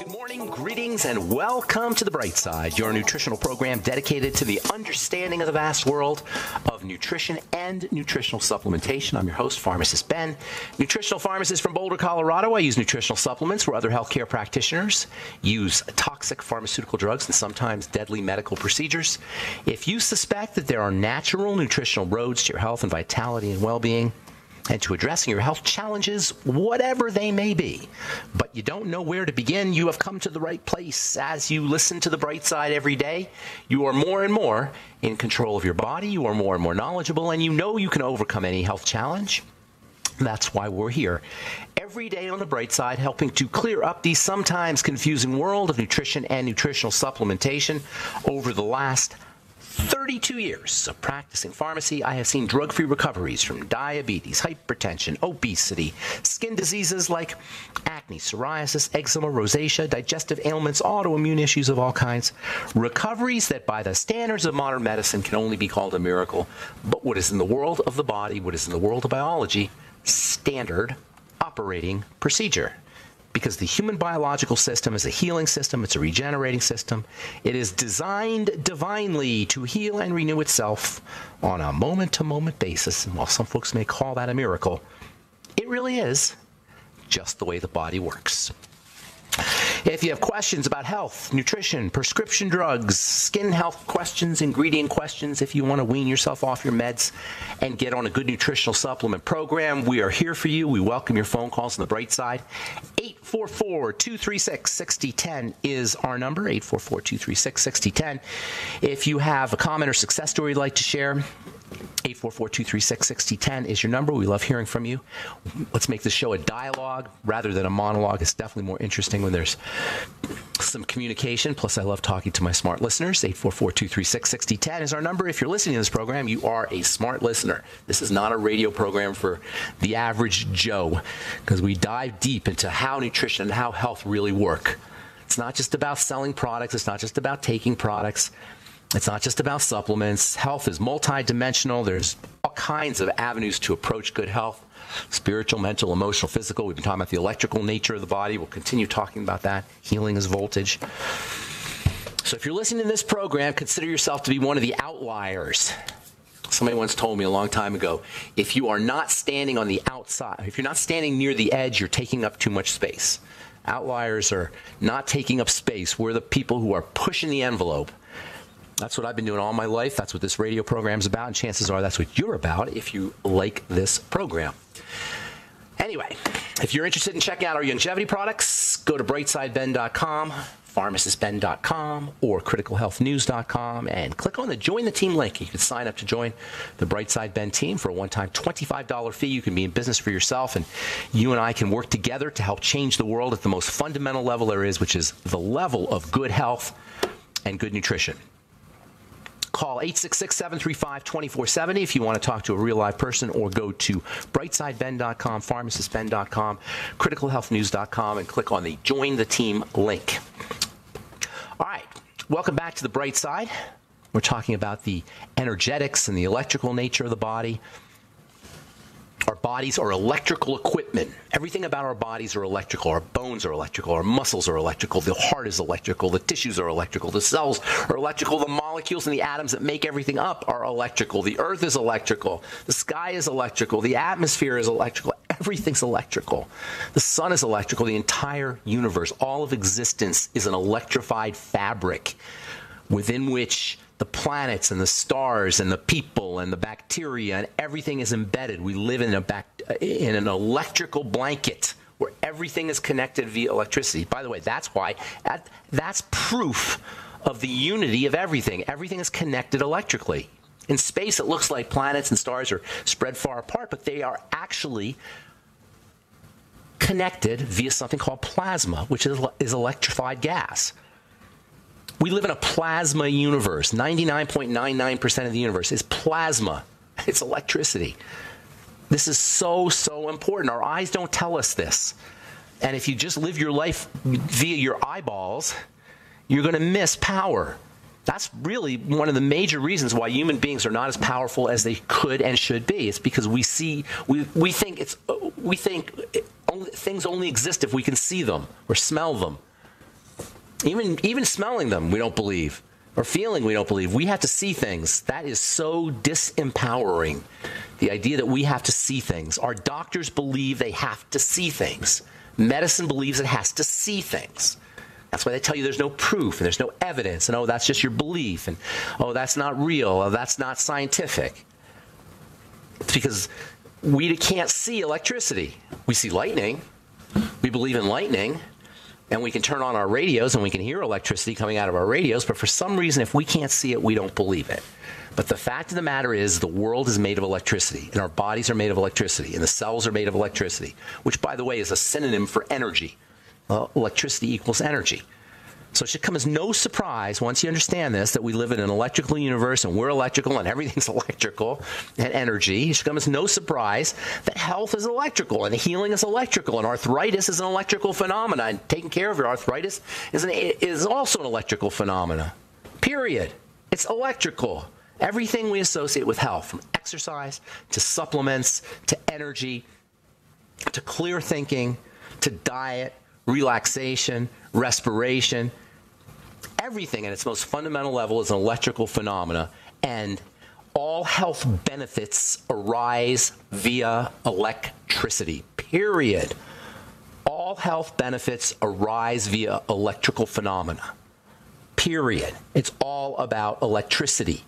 Good morning, greetings, and welcome to The Bright Side, your nutritional program dedicated to the understanding of the vast world of nutrition and nutritional supplementation. I'm your host, Pharmacist Ben, nutritional pharmacist from Boulder, Colorado. I use nutritional supplements where other healthcare practitioners use toxic pharmaceutical drugs and sometimes deadly medical procedures. If you suspect that there are natural nutritional roads to your health and vitality and well-being, and to addressing your health challenges, whatever they may be, but you don't know where to begin, you have come to the right place. As you listen to The Bright Side every day, you are more and more in control of your body, you are more and more knowledgeable, and you know you can overcome any health challenge. That's why we're here every day on The Bright Side, helping to clear up the sometimes confusing world of nutrition and nutritional supplementation. Over the last 32 years of practicing pharmacy, I have seen drug-free recoveries from diabetes, hypertension, obesity, skin diseases like acne, psoriasis, eczema, rosacea, digestive ailments, autoimmune issues of all kinds. Recoveries that by the standards of modern medicine can only be called a miracle. But what is in the world of the body, what is in the world of biology, standard operating procedure. Because the human biological system is a healing system, it's a regenerating system. It is designed divinely to heal and renew itself on a moment-to-moment basis. And while some folks may call that a miracle, it really is just the way the body works. If you have questions about health, nutrition, prescription drugs, skin health questions, ingredient questions, if you want to wean yourself off your meds and get on a good nutritional supplement program, we are here for you. We welcome your phone calls on The Bright Side. 844-236-6010 is our number, 844-236-6010. If you have a comment or success story you'd like to share, 844-236-6010 is your number. We love hearing from you. Let's make this show a dialogue rather than a monologue. It's definitely more interesting when there's some communication. Plus, I love talking to my smart listeners. 844-236-6010 is our number. If you're listening to this program, you are a smart listener. This is not a radio program for the average Joe, because we dive deep into how nutrition and how health really work. It's not just about selling products. It's not just about taking products. It's not just about supplements. Health is multidimensional. There's all kinds of avenues to approach good health. Spiritual, mental, emotional, physical. We've been talking about the electrical nature of the body. We'll continue talking about that. Healing is voltage. So if you're listening to this program, consider yourself to be one of the outliers. Somebody once told me a long time ago, if you are not standing on the outside, if you're not standing near the edge, you're taking up too much space. Outliers are not taking up space. We're the people who are pushing the envelope. That's what I've been doing all my life. That's what this radio program is about, and chances are that's what you're about if you like this program. Anyway, if you're interested in checking out our longevity products, go to brightsideben.com, pharmacistben.com, or criticalhealthnews.com, and click on the Join the Team link. You can sign up to join the Brightside Ben team for a one-time $25 fee. You can be in business for yourself, and you and I can work together to help change the world at the most fundamental level there is, which is the level of good health and good nutrition. Call 866-735-2470 if you want to talk to a real live person, or go to brightsideben.com, pharmacistben.com, criticalhealthnews.com, and click on the Join the Team link. All right, welcome back to The Bright Side. We're talking about the energetics and the electrical nature of the body. Our bodies are electrical equipment. Everything about our bodies are electrical. Our bones are electrical. Our muscles are electrical. The heart is electrical. The tissues are electrical. The cells are electrical. The molecules and the atoms that make everything up are electrical. The earth is electrical. The sky is electrical. The atmosphere is electrical. Everything's electrical. The sun is electrical. The entire universe, all of existence, is an electrified fabric within which the planets and the stars and the people and the bacteria and everything is embedded. We live in an electrical blanket where everything is connected via electricity. By the way, that's why that's proof of the unity of everything. Everything is connected electrically. In space, it looks like planets and stars are spread far apart, but they are actually connected via something called plasma, which is electrified gas. We live in a plasma universe. 99.99% of the universe is plasma. It's electricity. This is so, so important. Our eyes don't tell us this. And if you just live your life via your eyeballs, you're going to miss power. That's really one of the major reasons why human beings are not as powerful as they could and should be. It's because we think things only exist if we can see them or smell them Even smelling them, we don't believe. Or feeling, we don't believe. We have to see things. That is so disempowering. The idea that we have to see things. Our doctors believe they have to see things. Medicine believes it has to see things. That's why they tell you there's no proof and there's no evidence. And, oh, that's just your belief. And, oh, that's not real. Oh, that's not scientific. It's because we can't see electricity. We see lightning. We believe in lightning. And we can turn on our radios and we can hear electricity coming out of our radios. But for some reason, if we can't see it, we don't believe it. But the fact of the matter is the world is made of electricity. And our bodies are made of electricity. And the cells are made of electricity. Which, by the way, is a synonym for energy. Electricity equals energy. So it should come as no surprise, once you understand this, that we live in an electrical universe and we're electrical and everything's electrical and energy. It should come as no surprise that health is electrical and healing is electrical and arthritis is an electrical phenomenon. And taking care of your arthritis is also an electrical phenomenon. Period. It's electrical. Everything we associate with health, from exercise to supplements to energy to clear thinking to diet, relaxation, respiration, everything at its most fundamental level is an electrical phenomena, and all health benefits arise via electricity, period. All health benefits arise via electrical phenomena, period. It's all about electricity.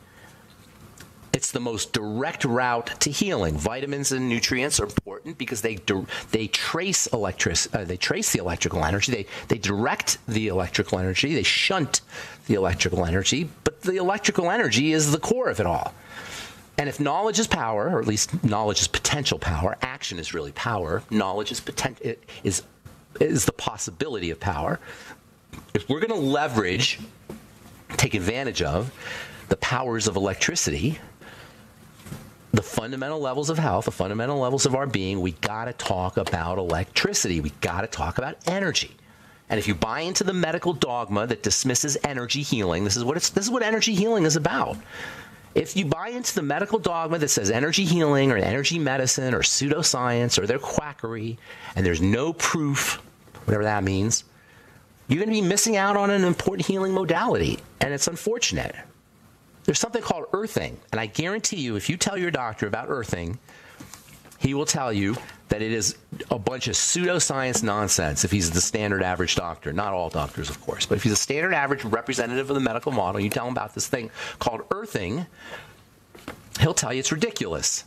It's the most direct route to healing. Vitamins and nutrients are important because they trace the electrical energy. They direct the electrical energy. They shunt the electrical energy. But the electrical energy is the core of it all. And if knowledge is power, or at least knowledge is potential power, action is really power. Knowledge is the possibility of power. If we're going to leverage, take advantage of the powers of electricity, the fundamental levels of health, the fundamental levels of our being, we got to talk about electricity. We got to talk about energy. And if you buy into the medical dogma that dismisses energy healing, this is what energy healing is about. If you buy into the medical dogma that says energy healing or energy medicine or pseudoscience or their quackery, and there's no proof, whatever that means, you're going to be missing out on an important healing modality, and it's unfortunate. There's something called earthing, and I guarantee you, if you tell your doctor about earthing, he will tell you that it is a bunch of pseudoscience nonsense if he's the standard average doctor. Not all doctors, of course, but if he's a standard average representative of the medical model, you tell him about this thing called earthing, he'll tell you it's ridiculous.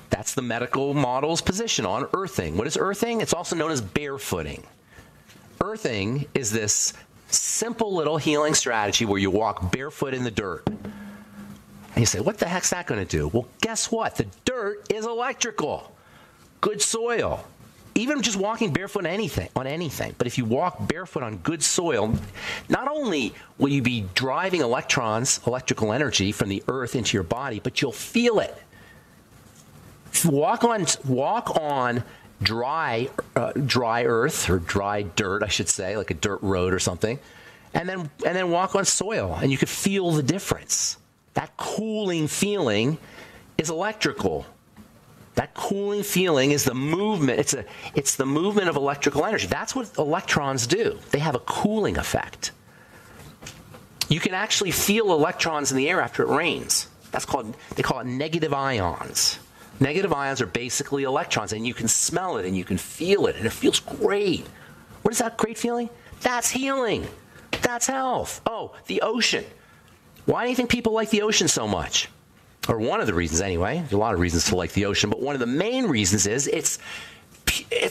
That's the medical model's position on earthing. What is earthing? It's also known as barefooting. Earthing is this simple little healing strategy where you walk barefoot in the dirt. And you say, what the heck's that going to do? Well, guess what? The dirt is electrical. Good soil. Even just walking barefoot on anything. But if you walk barefoot on good soil, not only will you be driving electrical energy from the earth into your body, but you'll feel it. Walk on dry earth, or dry dirt, I should say, like a dirt road or something, and then walk on soil, and you could feel the difference. That cooling feeling is electrical. That cooling feeling is the movement. It's the movement of electrical energy. That's what electrons do. They have a cooling effect. You can actually feel electrons in the air after it rains. They call it negative ions. Negative ions are basically electrons, and you can smell it and you can feel it, and it feels great. What is that great feeling? That's healing. That's health. Oh, the ocean. Why do you think people like the ocean so much? Or one of the reasons, anyway. There's a lot of reasons to like the ocean, but one of the main reasons is it's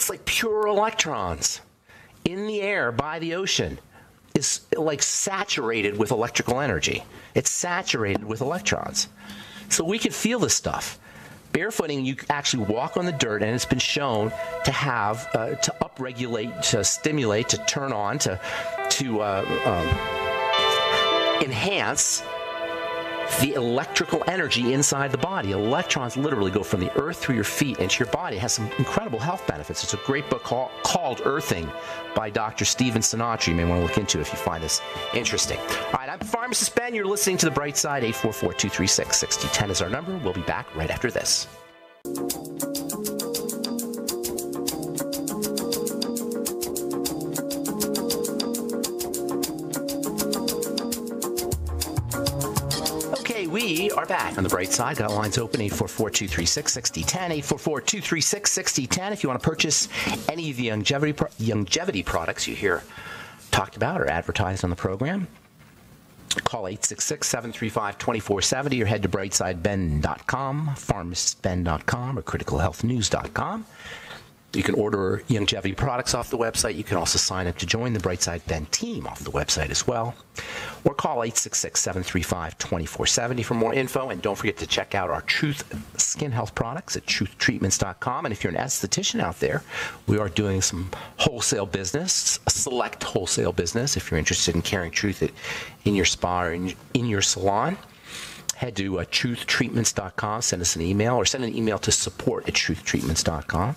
like pure electrons in the air by the ocean. Is like saturated with electrical energy. It's saturated with electrons. So we can feel this stuff. Barefooting, you actually walk on the dirt, and it's been shown to have, to upregulate, to stimulate, to turn on, to enhance the electrical energy inside the body. Electrons literally go from the earth through your feet into your body. It has some incredible health benefits. It's a great book called Earthing by Dr. Stephen Sinatra. You may want to look into if you find this interesting. All right, I'm Pharmacist Ben. You're listening to The Bright Side. 844-236-6010 is our number. We'll be back right after this. are back on the bright side. Got lines open, 844-236-6010, 844-236-6010. If you want to purchase any of the longevity products you hear talked about or advertised on the program, call 866-735-2470 or head to brightsideben.com, pharmacistben.com, or criticalhealthnews.com. You can order longevity products off the website. You can also sign up to join the Brightside Ben team off the website as well. Or call 866-735-2470 for more info. And don't forget to check out our Truth Skin Health products at truthtreatments.com. And if you're an esthetician out there, we are doing some wholesale business, a select wholesale business. If you're interested in carrying Truth in your spa or in your salon, head to truthtreatments.com, send us an email, or send an email to support@truthtreatments.com.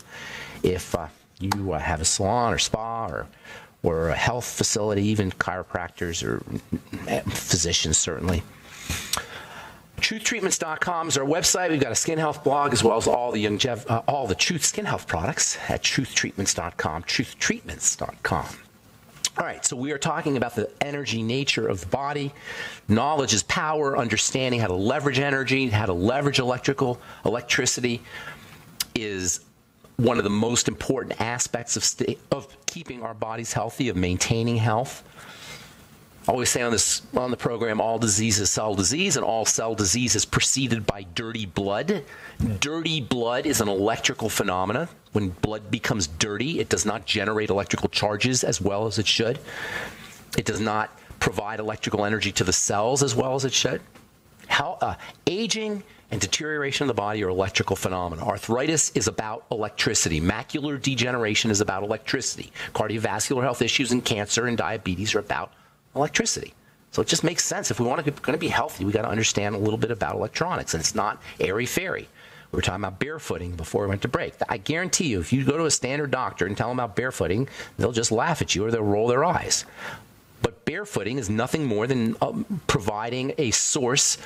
If you have a salon or spa or a health facility, even chiropractors or physicians, certainly. TruthTreatments.com is our website. We've got a skin health blog as well as all the Truth Skin Health products at TruthTreatments.com, TruthTreatments.com. All right, so we are talking about the energy nature of the body. Knowledge is power. Understanding how to leverage energy, how to leverage electricity is one of the most important aspects of keeping our bodies healthy, of maintaining health. I always say on the program, all disease is cell disease, and all cell disease is preceded by dirty blood. Dirty blood is an electrical phenomenon. When blood becomes dirty, it does not generate electrical charges as well as it should. It does not provide electrical energy to the cells as well as it should. Aging and deterioration of the body are electrical phenomena. Arthritis is about electricity. Macular degeneration is about electricity. Cardiovascular health issues and cancer and diabetes are about electricity. So it just makes sense. If we want to be healthy, we got to understand a little bit about electronics, and it's not airy-fairy. We were talking about barefooting before we went to break. I guarantee you, if you go to a standard doctor and tell them about barefooting, they'll just laugh at you or they'll roll their eyes. But barefooting is nothing more than providing a source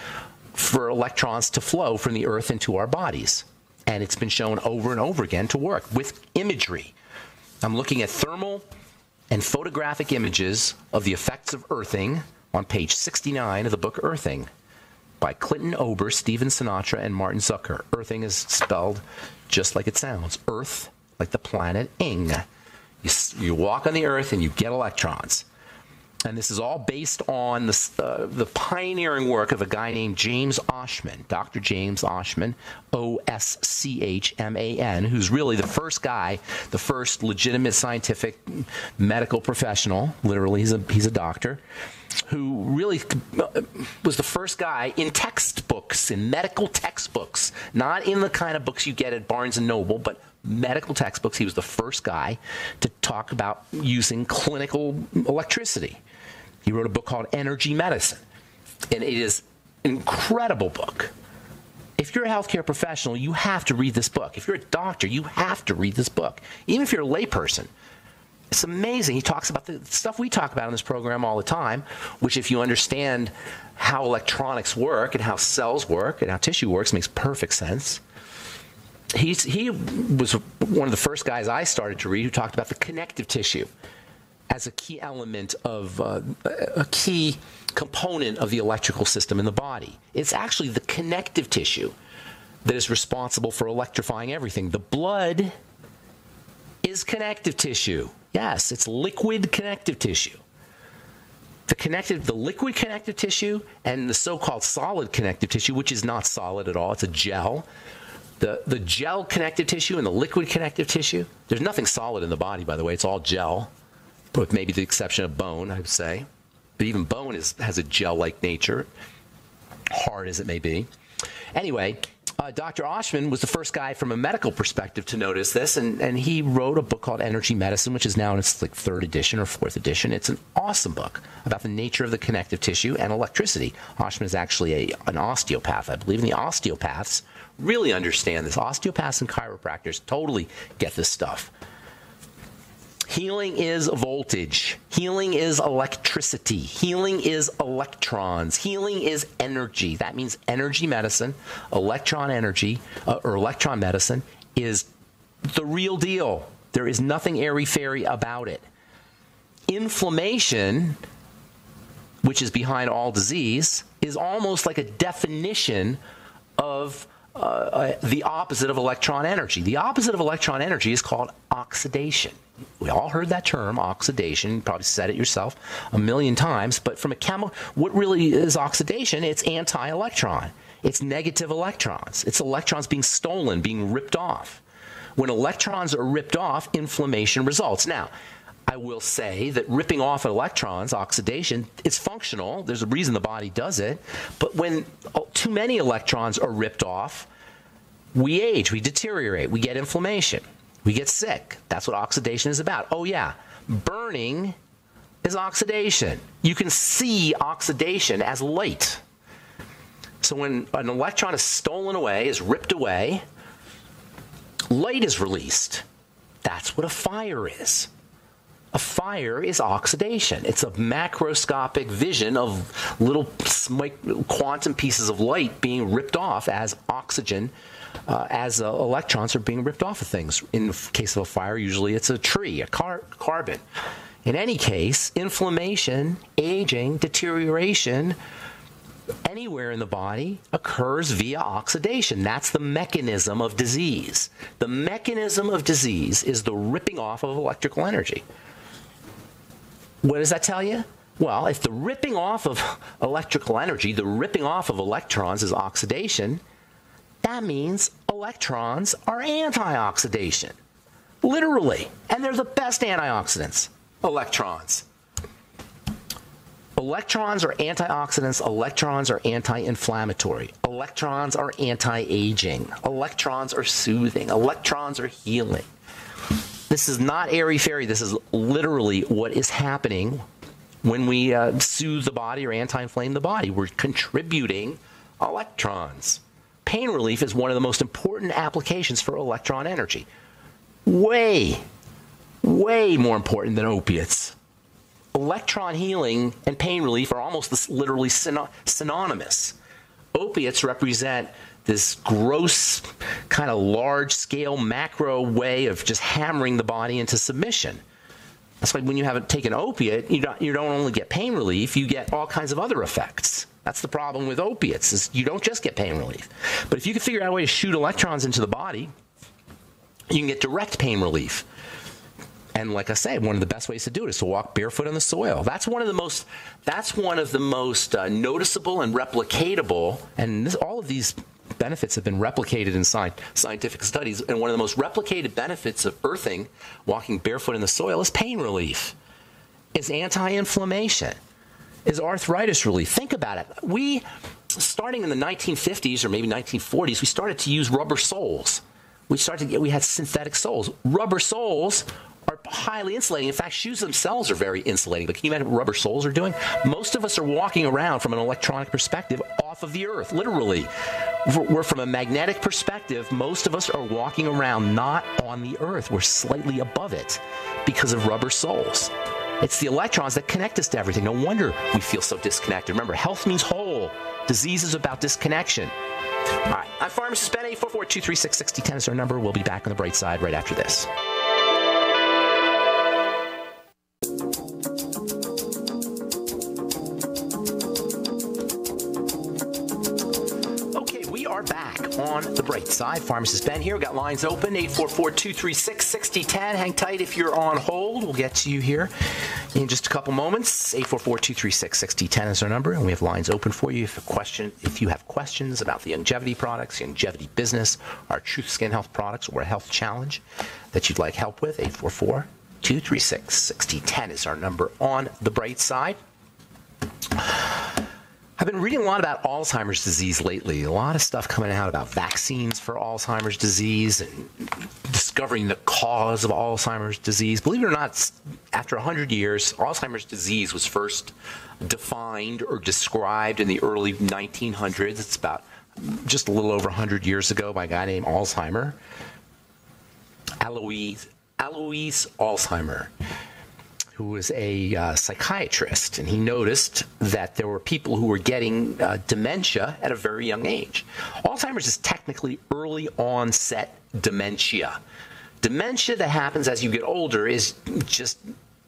for electrons to flow from the earth into our bodies. And it's been shown over and over again to work with imagery. I'm looking at thermal and photographic images of the effects of earthing on page 69 of the book Earthing by Clinton Ober, Stephen Sinatra, and Martin Zucker. Earthing is spelled just like it sounds. Earth, like the planet ing. You walk on the earth and you get electrons. And this is all based on the pioneering work of a guy named James Oschman, Dr. James Oschman, Oschman, who's really the first guy, the first legitimate scientific medical professional, literally he's a doctor, who really was the first guy in textbooks, in medical textbooks, not in the kind of books you get at Barnes & Noble, but medical textbooks. He was the first guy to talk about using clinical electricity. He wrote a book called Energy Medicine, and it is an incredible book. If you're a healthcare professional, you have to read this book. If you're a doctor, you have to read this book. Even if you're a layperson, it's amazing. He talks about the stuff we talk about in this program all the time, which if you understand how electronics work and how cells work and how tissue works, makes perfect sense. He was one of the first guys I started to read who talked about the connective tissue as a key element of a key component of the electrical system in the body. It's actually the connective tissue that is responsible for electrifying everything. The blood is connective tissue. Yes, it's liquid connective tissue. The liquid connective tissue and the so-called solid connective tissue, which is not solid at all, it's a gel. The gel connective tissue and the liquid connective tissue, there's nothing solid in the body, by the way. It's all gel, with maybe the exception of bone, I would say. But even bone has a gel-like nature, hard as it may be. Anyway, Dr. Oschman was the first guy from a medical perspective to notice this, and he wrote a book called Energy Medicine, which is now in its like third edition or fourth edition. It's an awesome book about the nature of the connective tissue and electricity. Oschman is actually an osteopath, I believe, and the osteopaths really understand this. Osteopaths and chiropractors totally get this stuff. Healing is voltage. Healing is electricity. Healing is electrons. Healing is energy. That means energy medicine, electron energy, or electron medicine is the real deal. There is nothing airy-fairy about it. Inflammation, which is behind all disease, is almost like a definition of the opposite of electron energy. The opposite of electron energy is called oxidation. We all heard that term, oxidation. You probably said it yourself a million times. But from a chemical, what really is oxidation? It's anti-electron. It's negative electrons. It's electrons being stolen, being ripped off. When electrons are ripped off, inflammation results. Now, I will say that ripping off electrons, oxidation, it's functional. There's a reason the body does it. But when too many electrons are ripped off, we age, we deteriorate, we get inflammation, we get sick. That's what oxidation is about. Oh, yeah, burning is oxidation. You can see oxidation as light. So when an electron is stolen away, is ripped away, light is released. That's what a fire is. A fire is oxidation. It's a macroscopic vision of little quantum pieces of light being ripped off as oxygen, as electrons are being ripped off of things. In the case of a fire, usually it's a tree, a carbon. In any case, inflammation, aging, deterioration, anywhere in the body occurs via oxidation. That's the mechanism of disease. The mechanism of disease is the ripping off of electrical energy. What does that tell you? Well, if the ripping off of electrical energy, the ripping off of electrons is oxidation, that means electrons are antioxidation. Literally. And they're the best antioxidants. Electrons. Electrons are antioxidants. Electrons are anti-inflammatory. Electrons are anti-aging. Electrons are soothing. Electrons are healing. This is not airy-fairy. This is literally what is happening when we soothe the body or anti-inflame the body. We're contributing electrons. Pain relief is one of the most important applications for electron energy. Way, way more important than opiates. Electron healing and pain relief are almost literally synonymous. Opiates represent this gross, kind of large-scale, macro way of just hammering the body into submission. That's why when you take an opiate, you don't only get pain relief, you get all kinds of other effects. That's the problem with opiates, is you don't just get pain relief. But if you can figure out a way to shoot electrons into the body, you can get direct pain relief. And like I say, one of the best ways to do it is to walk barefoot on the soil. That's one of the most noticeable and replicatable, and all of these benefits have been replicated in scientific studies. And one of the most replicated benefits of earthing, walking barefoot in the soil, is pain relief, is anti-inflammation, is arthritis relief. Think about it. We, starting in the 1950s or maybe 1940s, we started to use rubber soles. We had synthetic soles. Rubber soles are highly insulating. In fact, shoes themselves are very insulating. But can you imagine what rubber soles are doing? Most of us are walking around from an electronic perspective off of the earth, literally. We're from a magnetic perspective. Most of us are walking around not on the earth. We're slightly above it because of rubber soles. It's the electrons that connect us to everything. No wonder we feel so disconnected. Remember, health means whole. Disease is about disconnection. All right, I'm Pharmacist Ben. 844-236-6010 is our number. We'll be back on the bright side right after this. On the bright side, Pharmacist Ben here. We've got lines open, 844-236-6010. Hang tight if you're on hold. We'll get to you here in just a couple moments. 844-236-6010 is our number, and we have lines open for you. If you have questions about the longevity products, the longevity business, our Truth Skin Health products, or a health challenge that you'd like help with, 844-236-6010 is our number on the bright side. I've been reading a lot about Alzheimer's disease lately. A lot of stuff coming out about vaccines for Alzheimer's disease and discovering the cause of Alzheimer's disease. Believe it or not, after 100 years, Alzheimer's disease was first defined or described in the early 1900s. It's about just a little over 100 years ago by a guy named Alzheimer. Alois Alzheimer, who was a psychiatrist, and he noticed that there were people who were getting dementia at a very young age. Alzheimer's is technically early onset dementia. Dementia that happens as you get older is just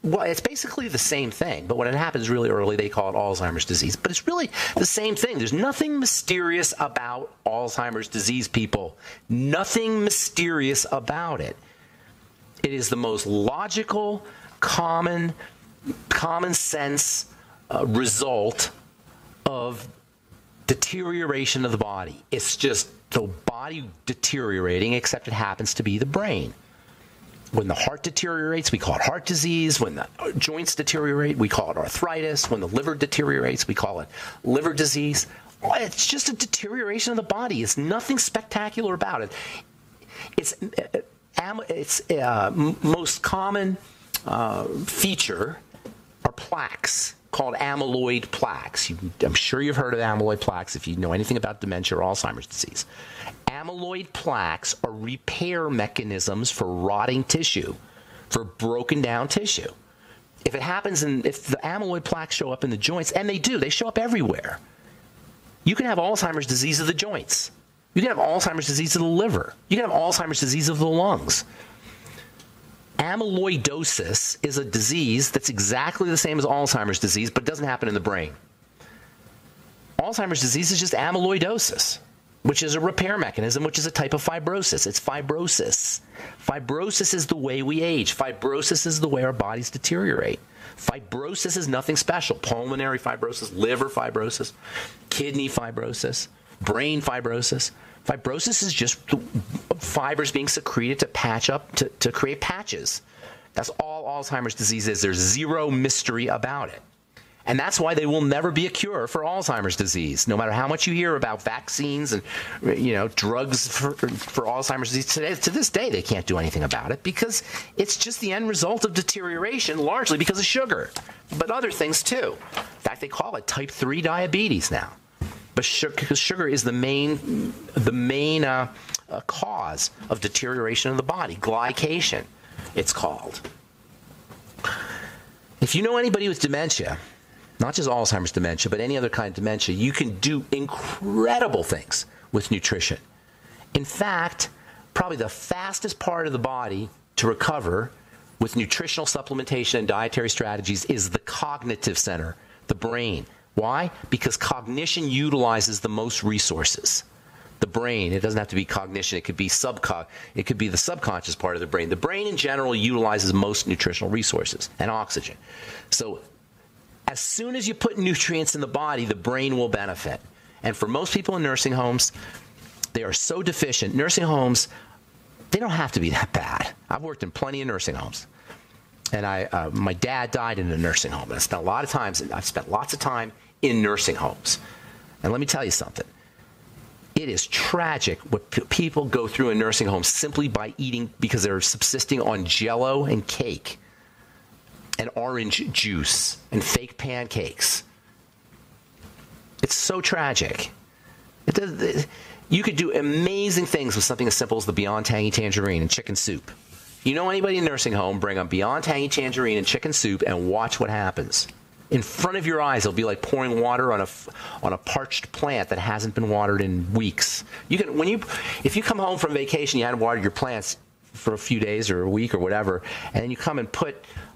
Well, it's basically the same thing, but when it happens really early, they call it Alzheimer's disease. But it's really the same thing. There's nothing mysterious about Alzheimer's disease, people. Nothing mysterious about it. It is the most logical, common sense result of deterioration of the body. It's just the body deteriorating, except it happens to be the brain. When the heart deteriorates, we call it heart disease. When the joints deteriorate, we call it arthritis. When the liver deteriorates, we call it liver disease. It's just a deterioration of the body. It's nothing spectacular about it. Its most common feature are plaques called amyloid plaques. I'm sure you've heard of amyloid plaques if you know anything about dementia or Alzheimer's disease. Amyloid plaques are repair mechanisms for rotting tissue, for broken down tissue. If it happens, if the amyloid plaques show up in the joints, and they do, they show up everywhere. You can have Alzheimer's disease of the joints. You can have Alzheimer's disease of the liver. You can have Alzheimer's disease of the lungs. Amyloidosis is a disease that's exactly the same as Alzheimer's disease, but doesn't happen in the brain. Alzheimer's disease is just amyloidosis, which is a repair mechanism, which is a type of fibrosis. It's fibrosis. Fibrosis is the way we age. Fibrosis is the way our bodies deteriorate. Fibrosis is nothing special. Pulmonary fibrosis, liver fibrosis, kidney fibrosis, brain fibrosis. Fibrosis is just fibers being secreted to patch up, to create patches. That's all Alzheimer's disease is. There's zero mystery about it. And that's why there will never be a cure for Alzheimer's disease, no matter how much you hear about vaccines and drugs for Alzheimer's disease. Today, to this day, they can't do anything about it because it's just the end result of deterioration, largely because of sugar, but other things too. In fact, they call it type 3 diabetes now. But sugar is the main cause of deterioration of the body. Glycation, it's called. If you know anybody with dementia, not just Alzheimer's dementia, but any other kind of dementia, you can do incredible things with nutrition. In fact, probably the fastest part of the body to recover with nutritional supplementation and dietary strategies is the cognitive center, the brain. Why? Because cognition utilizes the most resources. The brain, it doesn't have to be cognition, it could be it could be the subconscious part of the brain. The brain in general utilizes most nutritional resources and oxygen. So as soon as you put nutrients in the body, the brain will benefit. And for most people in nursing homes, they are so deficient. Nursing homes, they don't have to be that bad. I've worked in plenty of nursing homes. And my dad died in a nursing home. And I've spent lots of time in nursing homes. And let me tell you something. It is tragic what people go through in nursing homes simply by eating, because they're subsisting on Jell-O and cake and orange juice and fake pancakes. It's so tragic. You could do amazing things with something as simple as the Beyond Tangy Tangerine and chicken soup. You know anybody in a nursing home, bring them Beyond Tangy Tangerine and chicken soup and watch what happens. In front of your eyes, it'll be like pouring water on a parched plant that hasn't been watered in weeks. If you come home from vacation, you hadn't watered your plants for a few days or a week or whatever, and then you come and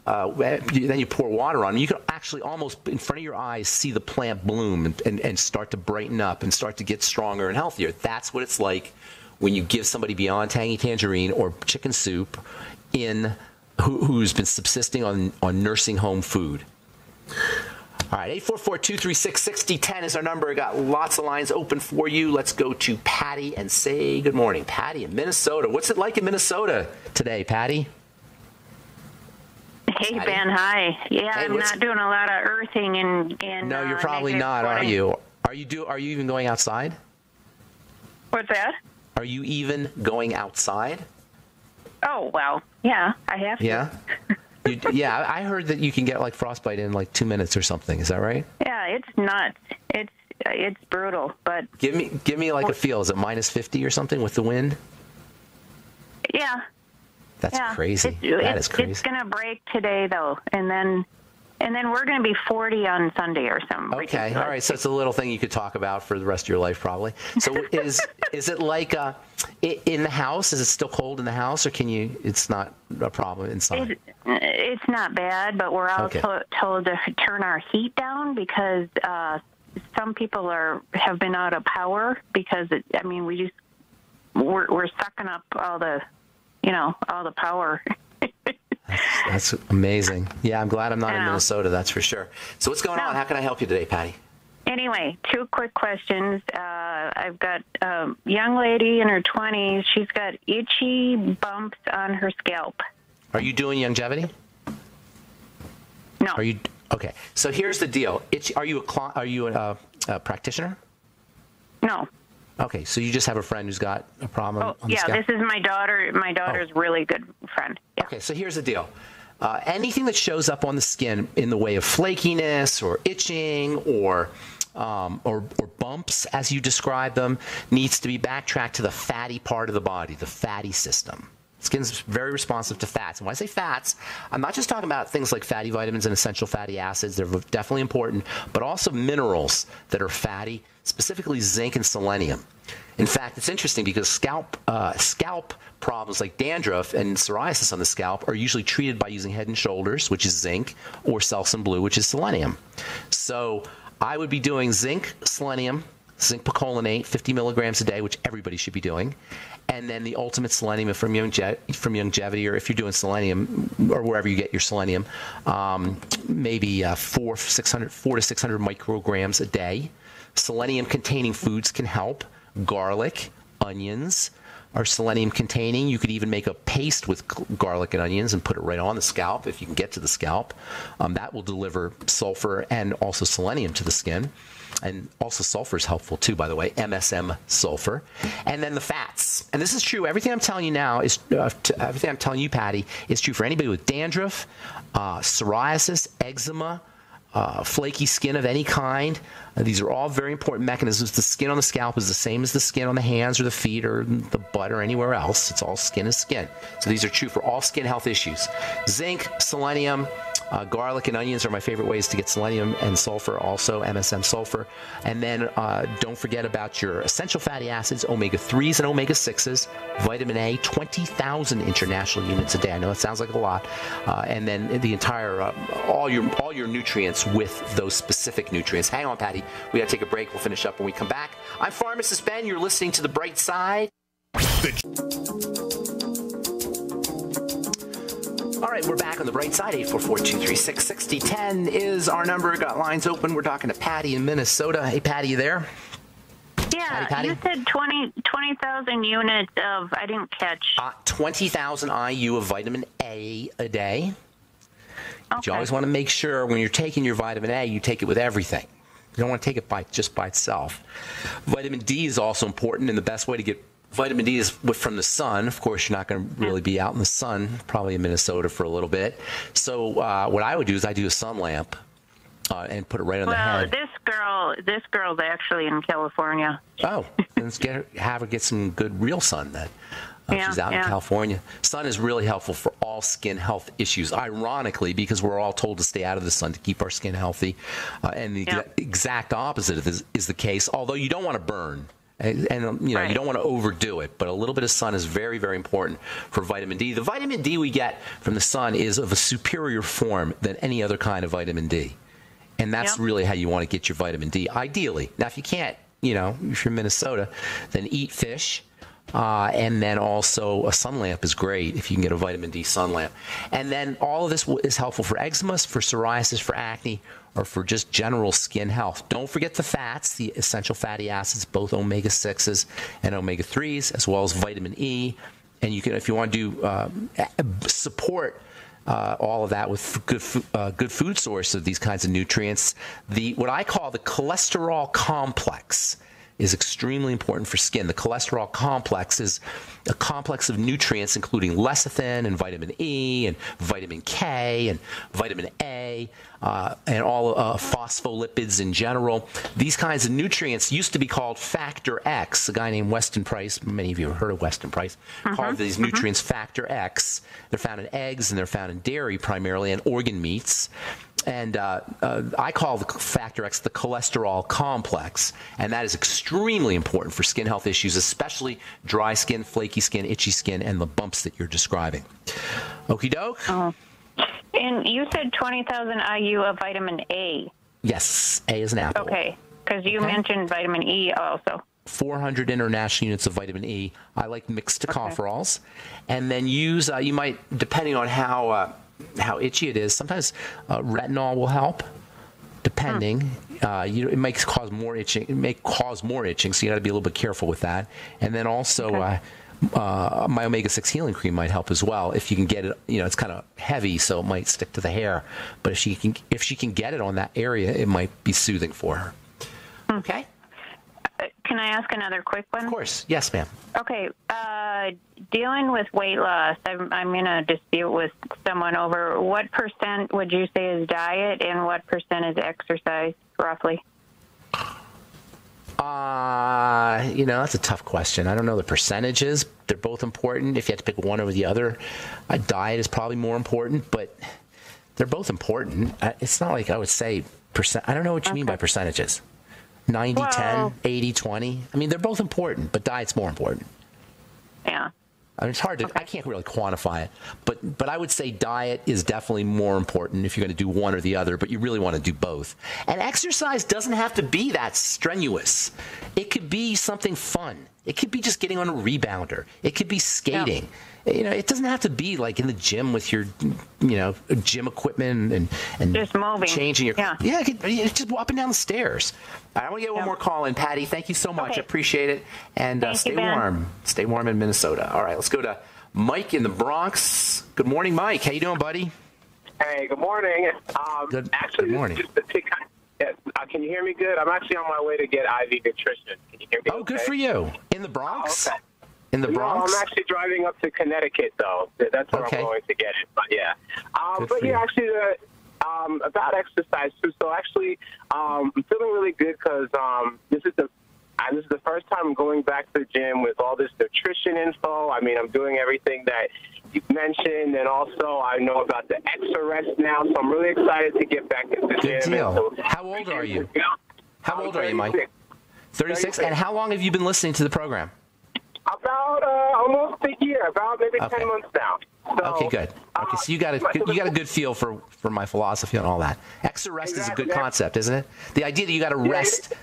then you pour water on them, you can actually almost in front of your eyes see the plant bloom and start to brighten up and start to get stronger and healthier. That's what it's like when you give somebody Beyond Tangy Tangerine or chicken soup who's been subsisting on nursing home food. All right, 844-236-6010 is our number. Got lots of lines open for you. Let's go to Patty and say good morning. Patty in Minnesota. What's it like in Minnesota today, Patty? Hey, Patty? Ben, hi. Yeah, hey, I'm not doing a lot of earthing and no, you're probably not, are you? Are you even going outside? What's that? Are you even going outside? Oh, well, yeah, I have to. Yeah? Yeah, I heard that you can get like frostbite in like 2 minutes or something. Is that right? Yeah, it's nuts. It's brutal, but give me like a feel. Is it minus 50 or something with the wind? Yeah. That's crazy. That is crazy. It's gonna break today though, and then we're gonna be 40 on Sunday or something. Okay, all right. So it's a little thing you could talk about for the rest of your life, probably. So is it like in the house? Is it still cold in the house, or can you? It's not a problem inside. It's not bad, but we're also told to turn our heat down because some people have been out of power because we're sucking up all the power. That's amazing. Yeah, I'm glad I'm not in Minnesota. That's for sure. So what's going on? How can I help you today, Patty? Anyway, 2 quick questions. I've got a young lady in her 20s. She's got itchy bumps on her scalp. Are you doing longevity? No. Are you okay? So here's the deal. Are you a practitioner? No. Okay, so you just have a friend who's got a problem. On the scalp? This is my daughter. My daughter's really good friend. Yeah. Okay, so here's the deal. Anything that shows up on the skin in the way of flakiness or itching or bumps, as you describe them, needs to be backtracked to the fatty part of the body, the fatty system. Skin's very responsive to fats. And when I say fats, I'm not just talking about things like fatty vitamins and essential fatty acids. They're definitely important, but also minerals that are fatty, specifically zinc and selenium. In fact, it's interesting because scalp problems like dandruff and psoriasis on the scalp are usually treated by using Head and Shoulders, which is zinc, or Selsun Blue, which is selenium. So I would be doing zinc, selenium, zinc picolinate, 50 milligrams a day, which everybody should be doing. And then the ultimate selenium from Longevity, or if you're doing selenium, or wherever you get your selenium, maybe 4 to 600 micrograms a day. Selenium-containing foods can help. Garlic, onions are selenium-containing. You could even make a paste with garlic and onions and put it right on the scalp if you can get to the scalp. That will deliver sulfur and also selenium to the skin. And also sulfur is helpful too, by the way, MSM sulfur. And then the fats. And this is true. Everything I'm telling you now is, everything I'm telling you, Patty, is true for anybody with dandruff, psoriasis, eczema, flaky skin of any kind. These are all very important mechanisms. The skin on the scalp is the same as the skin on the hands or the feet or the butt or anywhere else. It's all skin is skin. So these are true for all skin health issues. Zinc, selenium, garlic and onions are my favorite ways to get selenium and sulfur, also MSM sulfur. And then don't forget about your essential fatty acids, omega-3s and omega-6s, vitamin A, 20,000 international units a day. I know it sounds like a lot. And then the entire, all your nutrients with those specific nutrients. Hang on, Patty. We got to take a break. We'll finish up when we come back. I'm Pharmacist Ben. You're listening to The Bright Side. All right, we're back on The Bright Side. 844-236-6010 is our number. Got lines open. We're talking to Patty in Minnesota. Hey, Patty, you there? Yeah, Patty? You said 20,000 units of, I didn't catch. 20,000 IU of vitamin A a day. Okay. But you always want to make sure when you're taking your vitamin A, you take it with everything. You don't want to take it just by itself. Vitamin D is also important, and the best way to get vitamin D is from the sun. Of course, you're not going to really be out in the sun, probably in Minnesota for a little bit. So what I would do is I do a sun lamp and put it right on the head. Well, this girl's actually in California. Oh, let's have her get some good real sun then. She's out in California. Sun is really helpful for all skin health issues, ironically, because we're all told to stay out of the sun to keep our skin healthy. And the exact opposite is the case, although you don't want to burn. And you know, you don't want to overdo it, but a little bit of sun is very, very important for vitamin D. The vitamin D we get from the sun is of a superior form than any other kind of vitamin D. And that's really how you want to get your vitamin D, ideally. Now, if you can't, you know, if you're in Minnesota, then eat fish. And then also a sun lamp is great if you can get a vitamin D sun lamp. And then all of this is helpful for eczema, for psoriasis, for acne, or for just general skin health. Don't forget the fats, the essential fatty acids, both omega-6s and omega-3s, as well as vitamin E. And you can, if you want to do support all of that with good food source of these kinds of nutrients, what I call the cholesterol complex is extremely important for skin. The cholesterol complex is a complex of nutrients including lecithin and vitamin E and vitamin K and vitamin A and all phospholipids in general. These kinds of nutrients used to be called Factor X. A guy named Weston Price, many of you have heard of Weston Price, called these nutrients Factor X. They're found in eggs and they're found in dairy primarily and organ meats. And I call the Factor X the cholesterol complex, and that is extremely important for skin health issues, especially dry skin, flaky skin, itchy skin, and the bumps that you're describing. Okie doke? And you said 20,000 IU of vitamin A. Yes, A is an apple. Okay, because you mentioned vitamin E also. 400 international units of vitamin E. I like mixed tocopherols. And then use, you might, depending on how itchy it is, sometimes retinol will help, depending. It may cause more itching. It may cause more itching, so you got to be a little bit careful with that. And then also, my omega-6 healing cream might help as well. If you can get it, it's kind of heavy, so it might stick to the hair. But if she can get it on that area, it might be soothing for her. Okay. Can I ask another quick one? Of course. Yes, ma'am. Okay. Dealing with weight loss, I'm in a dispute with someone over what % would you say is diet and what % is exercise, roughly? That's a tough question. I don't know the percentages. They're both important. If you had to pick one over the other, diet is probably more important, but they're both important. It's not like I would say percent. I don't know what you mean by percentages. 90-10, 80-20. I mean, they're both important, but diet's more important. Yeah. I mean, it's hard to, I can't really quantify it, but I would say diet is definitely more important if you're going to do one or the other, but you really want to do both. And exercise doesn't have to be that strenuous. It could be something fun. It could be just getting on a rebounder. It could be skating. Yeah. It doesn't have to be like in the gym with your, gym equipment and just moving, changing your, it's just up and down the stairs. I want to get one more call in, Patty. Thank you so much. I appreciate it. And stay warm. Stay warm in Minnesota. All right, let's go to Mike in the Bronx. Good morning, Mike. How you doing, buddy? Hey, good morning. Good morning. Can you hear me good? I'm actually on my way to get IV nutrition. Can you hear me? Oh, good for you. In the Bronx? Okay. In the Bronx? No, I'm actually driving up to Connecticut, though. That's where I'm going to get it. But yeah. Actually, about exercise too. So actually, I'm feeling really good because this is the first time I'm going back to the gym with all this nutrition info. I mean, I'm doing everything that you mentioned, and also I know about the Exarrest now. So I'm really excited to get back into the gym. Good deal. So, how old are you? How old are you, Mike? 36. And how long have you been listening to the program? About almost a year, about maybe 10 months now. So, okay, good. Okay, so you got a good feel for my philosophy and all that. Exarrest is a good concept, isn't it? The idea that you got to rest.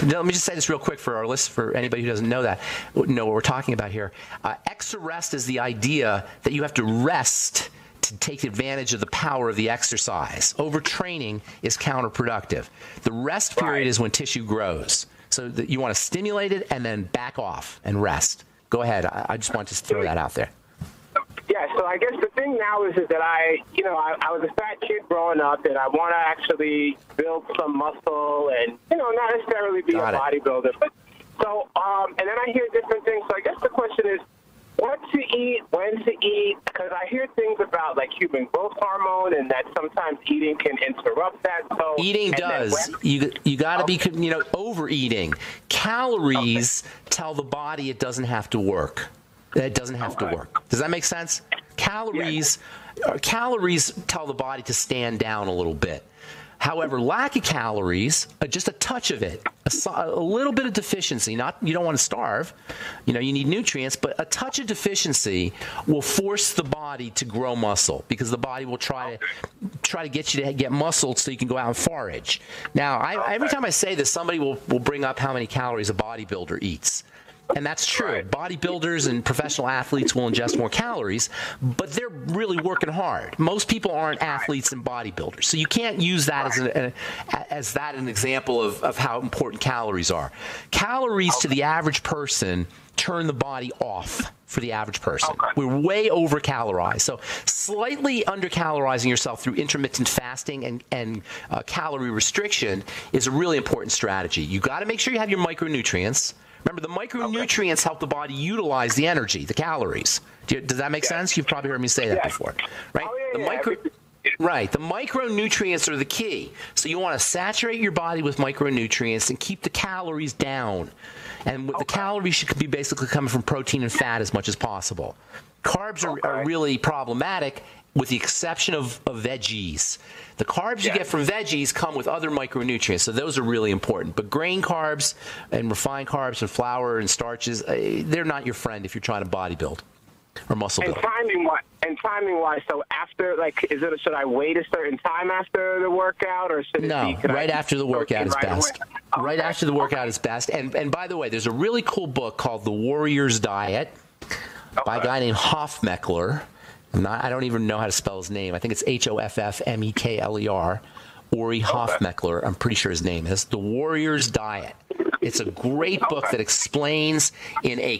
Let me just say this real quick for our list, for anybody who doesn't know what we're talking about here. Exarrest is the idea that you have to rest to take advantage of the power of the exercise. Overtraining is counterproductive. The rest period is when tissue grows. So that you want to stimulate it and then back off and rest. Go ahead. I just want to throw that out there. Yeah, so I guess the thing now is that I was a fat kid growing up, and I want to actually build some muscle and, not necessarily be a bodybuilder. But so, and then I hear different things. So I guess the question is, what to eat, when to eat, because I hear things about like human growth hormone and that sometimes eating can interrupt that. So eating does. You got to be, overeating. Calories tell the body it doesn't have to work. It doesn't have to work. Does that make sense? Calories tell the body to stand down a little bit. However, lack of calories, just a touch of it, a little bit of deficiency, you don't want to starve, you need nutrients, but a touch of deficiency will force the body to grow muscle because the body will try to get you to get muscle so you can go out and forage. Now, every time I say this, somebody will bring up how many calories a bodybuilder eats. And that's true. Bodybuilders and professional athletes will ingest more calories, but they're really working hard. Most people aren't athletes and bodybuilders. So you can't use that as an example of how important calories are. Calories to the average person turn the body off for the average person. We're way over-calorized. So slightly under-calorizing yourself through intermittent fasting and calorie restriction is a really important strategy. You got to make sure you have your micronutrients. Remember, the micronutrients help the body utilize the energy, the calories. Does that make sense? You've probably heard me say that before, right? The micronutrients are the key. So you want to saturate your body with micronutrients and keep the calories down. And the calories should be basically coming from protein and fat as much as possible. Carbs are really problematic with the exception of veggies. The carbs you get from veggies come with other micronutrients, so those are really important. But grain carbs and refined carbs and flour and starches, they're not your friend if you're trying to bodybuild or muscle build. And timing-wise, so after, like, should I wait a certain time after the workout, or should it be? Right after the workout is best. Okay. Right after the workout is best. And by the way, there's a really cool book called The Warrior's Diet by a guy named Hoffmekler. I don't even know how to spell his name. I think it's Hoffmekler. Ori Hoffmekler, I'm pretty sure his name is. The Warrior's Diet. It's a great book that explains in a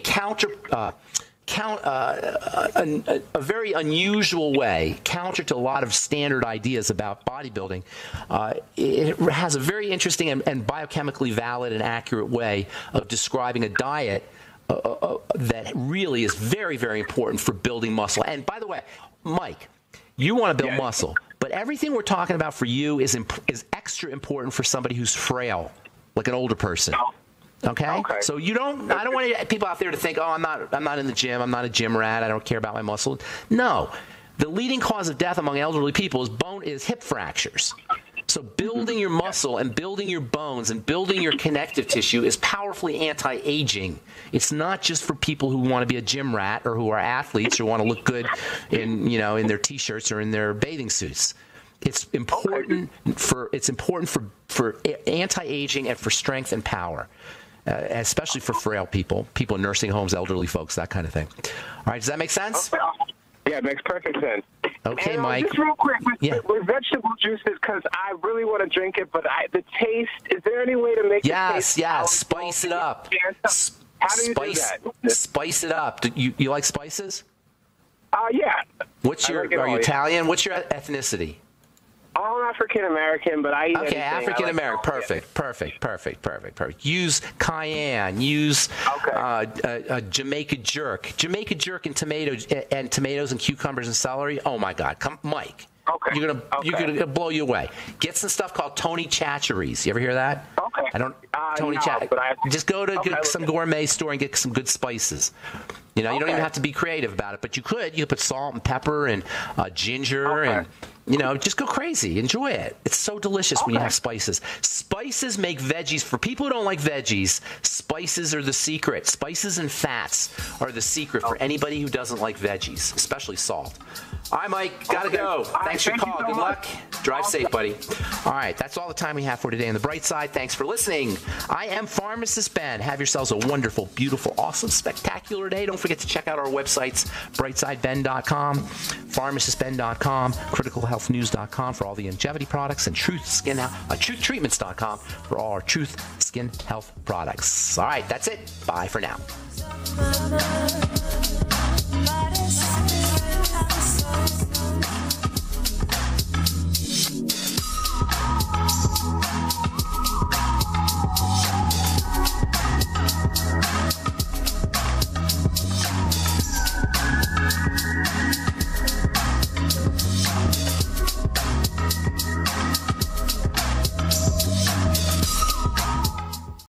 a very unusual way, counter to a lot of standard ideas about bodybuilding. It has a very interesting and biochemically valid and accurate way of describing a diet that really is very, very important for building muscle. And by the way, Mike, you want to build muscle, but everything we're talking about for you is extra important for somebody who's frail, like an older person. Okay? So I don't want people out there to think, oh, I'm not in the gym, I'm not a gym rat, I don't care about my muscle. No. The leading cause of death among elderly people is hip fractures. So building your muscle and building your bones and building your connective tissue is powerfully anti-aging. It's not just for people who want to be a gym rat or who are athletes or want to look good in their t-shirts or in their bathing suits. It's important for anti-aging and for strength and power. Especially for frail people in nursing homes, elderly folks, that kind of thing. All right, does that make sense? Yeah, it makes perfect sense. Okay, and, Mike. Just real quick, with vegetable juices, because I really want to drink it, but the taste, is there any way to make it taste? Yes, spice it up. How do you do that? Spice it up. You like spices? Yeah. Are you Italian? What's your ethnicity? I'm African American, but I eat anything. African American. Perfect. Use cayenne. Use a Jamaica jerk. Jamaica jerk and tomatoes and cucumbers and celery. Oh my God, Mike. Okay. You're gonna blow you away. Get some stuff called Tony Chachere's. You ever hear that? Okay. Tony Just go to some gourmet store and get some good spices. You don't even have to be creative about it, but you could put salt and pepper and ginger and just go crazy. Enjoy it. It's so delicious when you have spices. Spices make veggies. For people who don't like veggies, spices are the secret. Spices and fats are the secret for anybody who doesn't like veggies, especially salt. All right, Mike, gotta go. Thanks for your call. Good luck. Drive safe, buddy. All right, that's all the time we have for today on The Bright Side. Thanks for listening. I am Pharmacist Ben. Have yourselves a wonderful, beautiful, awesome, spectacular day. Don't forget to check out our websites, brightsideben.com, pharmacistben.com, criticalhealthnews.com for all the longevity products, and truthtreatments.com for all our Truth Skin Health products. All right, that's it. Bye for now. But it's